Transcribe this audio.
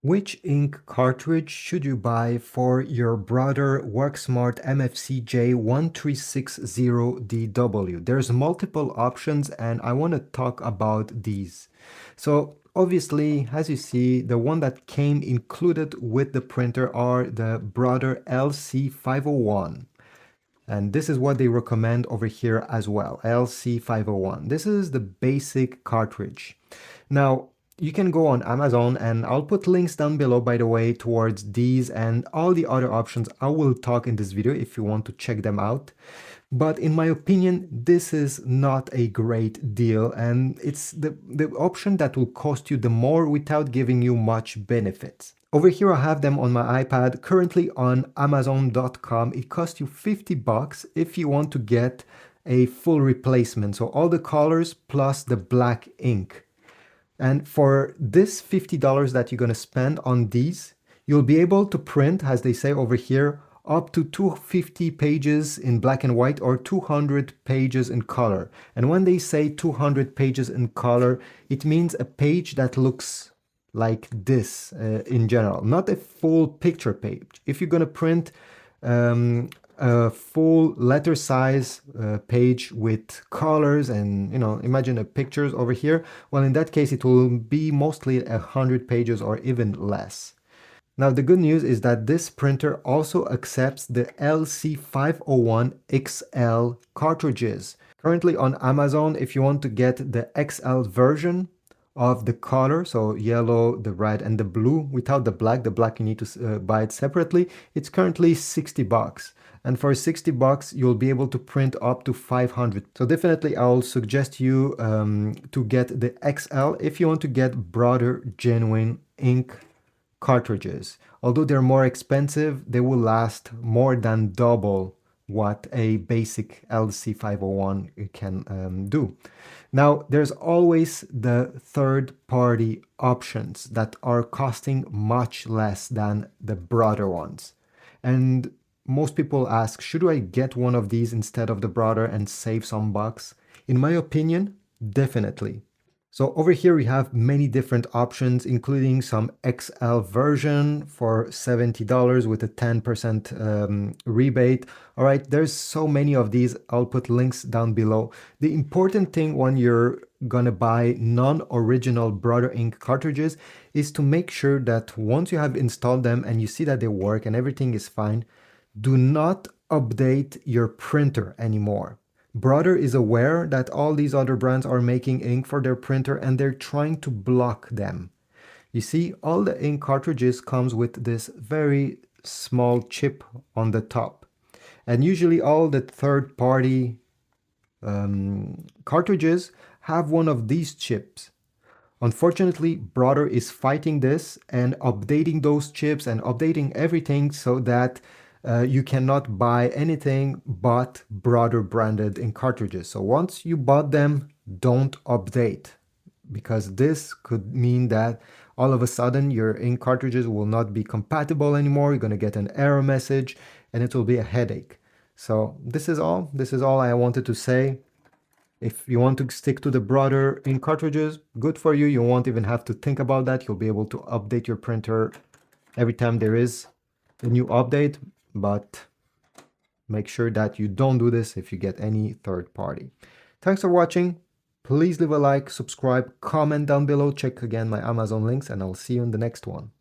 Which ink cartridge should you buy for your Brother Work Smart MFC-J1360DW? There's multiple options and I want to talk about these. So obviously, as you see, the one that came included with the printer are the Brother LC501. And this is what they recommend over here as well, LC501. This is the basic cartridge. Now, you can go on Amazon and I'll put links down below, by the way, towards these and all the other options I will talk in this video if you want to check them out. But in my opinion, this is not a great deal and it's the option that will cost you the more without giving you much benefits. Over here I have them on my iPad, currently on Amazon.com. It costs you 50 bucks if you want to get a full replacement. So all the colors plus the black ink. And for this $50 that you're going to spend on these, you'll be able to print, as they say over here, up to 250 pages in black and white or 200 pages in color. And when they say 200 pages in color, it means a page that looks like this in general, not a full picture page. If you're going to print a full letter size page with colors and, you know, imagine a pictures over here, well, in that case, it will be mostly 100 pages or even less. Now, the good news is that this printer also accepts the LC501 XL cartridges. Currently on Amazon, if you want to get the XL version of the color, so yellow, the red, and the blue, without the black you need to buy it separately, it's currently 60 bucks. And for 60 bucks, you'll be able to print up to 500. So definitely I'll suggest you to get the XL if you want to get Brother genuine ink cartridges. Although they're more expensive, they will last more than double what a basic LC501 can do. Now, there's always the third-party options that are costing much less than the Brother ones. And most people ask, should I get one of these instead of the Brother and save some bucks? In my opinion, definitely. So over here we have many different options, including some XL version for $70 with a 10% rebate. All right, there's so many of these. I'll put links down below. The important thing when you're gonna buy non-original Brother ink cartridges is to make sure that once you have installed them and you see that they work and everything is fine, do not update your printer anymore. Brother is aware that all these other brands are making ink for their printer and they're trying to block them. You see, all the ink cartridges comes with this very small chip on the top. And usually all the third-party cartridges have one of these chips. Unfortunately, Brother is fighting this and updating those chips and updating everything so that you cannot buy anything but Brother branded ink cartridges. So once you bought them, don't update, because this could mean that all of a sudden your ink cartridges will not be compatible anymore. You're going to get an error message and it will be a headache. So this is all I wanted to say. If you want to stick to the Brother ink cartridges, good for you. You won't even have to think about that. You'll be able to update your printer every time there is a new update. But make sure that you don't do this if you get any third party. Thanks for watching. Please leave a like, subscribe, comment down below, check again my Amazon links, and I'll see you in the next one.